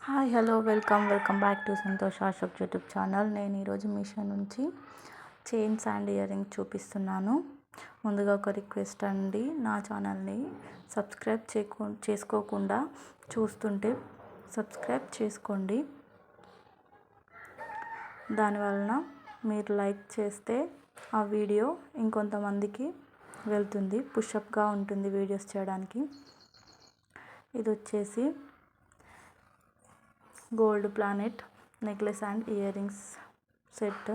Hi hello welcome back to Santosh Ashok YouTube channel. నేను ఈరోజు మీషో నుంచి చైన్స్ అండ్ ఇయర్ రింగ్ చూపిస్తున్నాను. ముందుగా ఒక రిక్వెస్ట్ అండి, నా ఛానల్ని సబ్స్క్రైబ్ చేసుకోకుండా చూస్తుంటే సబ్స్క్రైబ్ చేసుకోండి. దానివలన మీరు లైక్ చేస్తే ఆ వీడియో ఇంకొంతమందికి వెళ్తుంది, పుషప్గా ఉంటుంది వీడియోస్ చేయడానికి. ఇది వచ్చేసి gold planet necklace and ear rings set.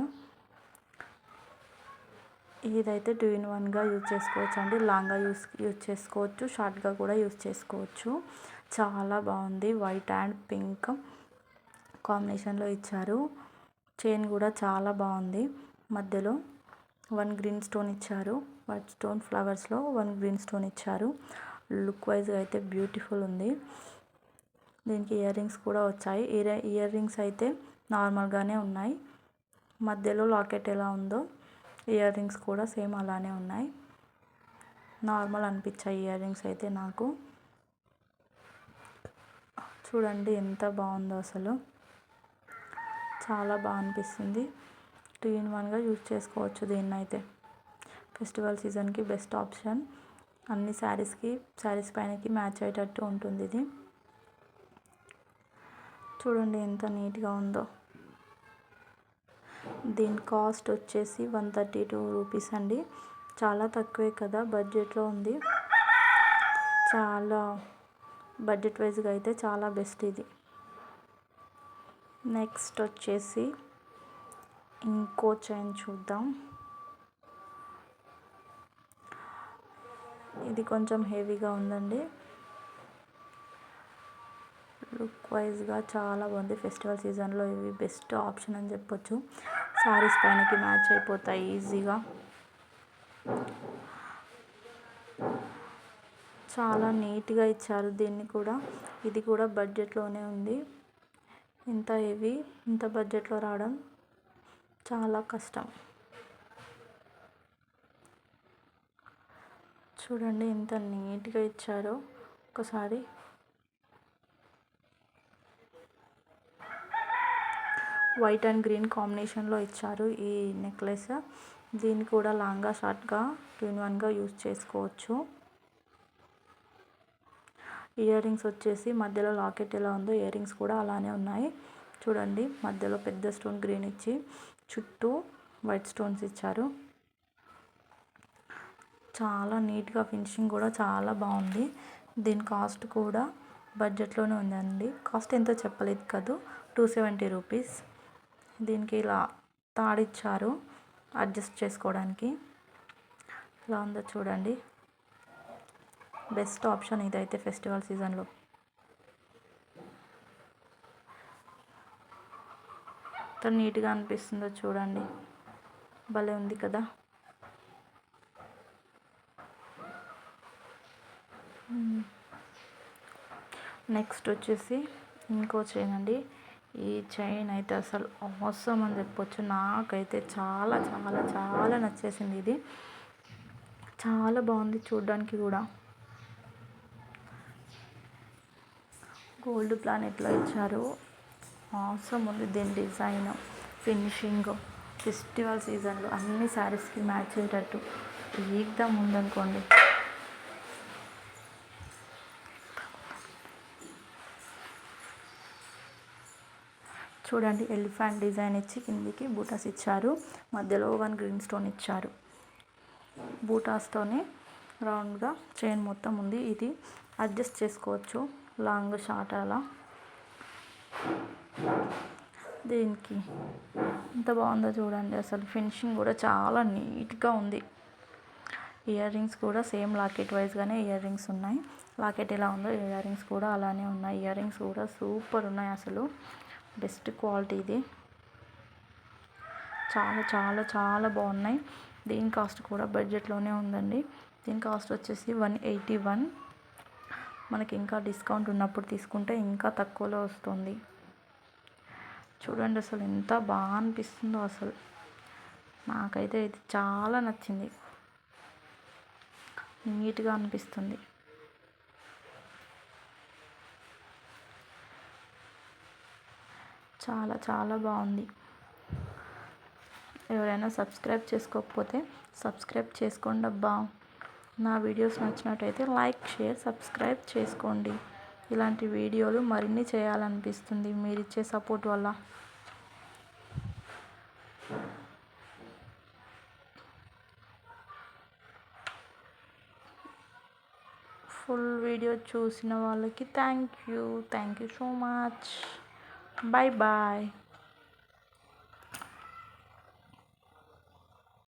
ఇదైతే 2-in-1గా యూజ్ చేసుకోవచ్చు అండి. లాంగ్గా యూజ్ చేసుకోవచ్చు, షార్ట్గా కూడా యూజ్ చేసుకోవచ్చు. చాలా బాగుంది. వైట్ అండ్ పింక్ కాంబినేషన్లో ఇచ్చారు. చైన్ కూడా చాలా బాగుంది. మధ్యలో 1 గ్రీన్ స్టోన్ ఇచ్చారు. వైట్ స్టోన్ ఫ్లవర్స్లో 1 గ్రీన్ స్టోన్ ఇచ్చారు. లుక్ వైజ్గా అయితే బ్యూటిఫుల్ ఉంది. దీనికి ఇయర్ రింగ్స్ కూడా వచ్చాయి. ఇయర్ రింగ్స్ అయితే నార్మల్గానే ఉన్నాయి. మధ్యలో లాకెట్ ఎలా ఉందో ఇయర్ రింగ్స్ కూడా సేమ్ అలానే ఉన్నాయి. నార్మల్ అనిపించాయి ఇయర్ రింగ్స్ అయితే నాకు. చూడండి ఎంత బాగుందో, అసలు చాలా బాగా అనిపిస్తుంది. 2-in-1గా యూజ్ చేసుకోవచ్చు దీన్ని అయితే. ఫెస్టివల్ సీజన్కి బెస్ట్ ఆప్షన్. అన్ని శారీస్ పైనకి మ్యాచ్ అయ్యేటట్టు ఉంటుంది ఇది. చూడండి ఎంత నీట్గా ఉందో. దీని కాస్ట్ వచ్చేసి 132 రూపీస్ అండి. చాలా తక్కువే కదా, బడ్జెట్లో ఉంది. చాలా బడ్జెట్ వైజ్గా అయితే చాలా బెస్ట్ ఇది. నెక్స్ట్ వచ్చేసి ఇంకో చైన్ చూద్దాం. ఇది కొంచెం హెవీగా ఉందండి. లుక్ వైజ్గా చాలా బాగుంది. ఫెస్టివల్ సీజన్లో ఇవి బెస్ట్ ఆప్షన్ అని చెప్పొచ్చు. శారీస్ పైనకి మ్యాచ్ అయిపోతాయి ఈజీగా. చాలా నీట్గా ఇచ్చారు దీన్ని కూడా. ఇది కూడా బడ్జెట్లోనే ఉంది. ఇంత హెవీ ఇంత బడ్జెట్లో రావడం చాలా కష్టం. చూడండి ఎంత నీట్గా ఇచ్చారో ఒకసారి. వైట్ అండ్ గ్రీన్ కాంబినేషన్లో ఇచ్చారు ఈ నెక్లెస్. దీన్ని కూడా లాంగ్గా షార్ట్గా 2-in-1గా యూజ్ చేసుకోవచ్చు. ఇయర్ రింగ్స్ వచ్చేసి మధ్యలో లాకెట్ ఎలా ఉందో ఇయర్ రింగ్స్ కూడా అలానే ఉన్నాయి. చూడండి మధ్యలో పెద్ద స్టోన్ గ్రీన్ ఇచ్చి చుట్టూ వైట్ స్టోన్స్ ఇచ్చారు. చాలా నీట్గా ఫినిషింగ్ కూడా చాలా బాగుంది. దీని కాస్ట్ కూడా బడ్జెట్లోనే ఉందండి. కాస్ట్ ఎంతో చెప్పలేదు కదా, 270 రూపీస్. దీనికి ఇలా తాడిచ్చారు అడ్జస్ట్ చేసుకోవడానికి. ఇలా ఉందో చూడండి. బెస్ట్ ఆప్షన్ ఇదైతే ఫెస్టివల్ సీజన్లో. ఎంత నీట్గా అనిపిస్తుందో చూడండి, భలే ఉంది కదా. నెక్స్ట్ వచ్చేసి ఇంకో చైన్ అండి. ఈ చైన్ అయితే అసలు అవసరం అని చెప్పొచ్చు. నాకైతే చాలా చాలా చాలా నచ్చేసింది ఇది. చాలా బాగుంది చూడడానికి కూడా. గోల్డ్ ప్లానెట్లో ఇచ్చారు. అవసరం ఉంది దీని డిజైన్, ఫినిషింగ్. ఫెస్టివల్ సీజన్లో అన్ని శారీస్కి మ్యాచ్ అయ్యేటట్టు ఏకదం ఉందనుకోండి. చూడండి ఎలిఫెంట్ డిజైన్ ఇచ్చి కిందికి బూటాస్ ఇచ్చారు. మధ్యలో 1 గ్రీన్ స్టోన్ ఇచ్చారు. బూటాస్తోనే రౌండ్గా చైన్ మొత్తం ఉంది. ఇది అడ్జస్ట్ చేసుకోవచ్చు లాంగ్ షార్ట్ అలా. దీనికి ఎంత బాగుందో చూడండి. అసలు ఫినిషింగ్ కూడా చాలా నీట్గా ఉంది. ఇయర్ రింగ్స్ కూడా సేమ్ లాకెట్ వైజ్గానే ఇయర్ రింగ్స్ ఉన్నాయి. లాకెట్ ఎలా ఉందో ఇయర్ రింగ్స్ కూడా అలానే ఉన్నాయి. ఇయర్ రింగ్స్ కూడా సూపర్ ఉన్నాయి. అసలు బెస్ట్ క్వాలిటీ ఇది. చాలా చాలా చాలా బాగున్నాయి. దీని కాస్ట్ కూడా బడ్జెట్లోనే ఉందండి. దీని కాస్ట్ వచ్చేసి 181. మనకి ఇంకా డిస్కౌంట్ ఉన్నప్పుడు తీసుకుంటే ఇంకా తక్కువలో వస్తుంది. చూడండి అసలు ఎంత బాగా అనిపిస్తుందో. అసలు నాకైతే ఇది చాలా నచ్చింది. నీట్గా అనిపిస్తుంది. చాలా చాలా బాగుంది. ఎవరైనా సబ్స్క్రైబ్ చేసుకోకపోతే సబ్స్క్రైబ్ చేసుకోండి అబ్బా. నా వీడియోస్ నచ్చినట్టయితే లైక్, షేర్, సబ్స్క్రైబ్ చేసుకోండి. ఇలాంటి వీడియోలు మరిన్ని చేయాలనిపిస్తుంది మీరిచ్చే సపోర్ట్ వల్ల. ఫుల్ వీడియో చూసిన వాళ్ళకి thank you so much. Bye bye.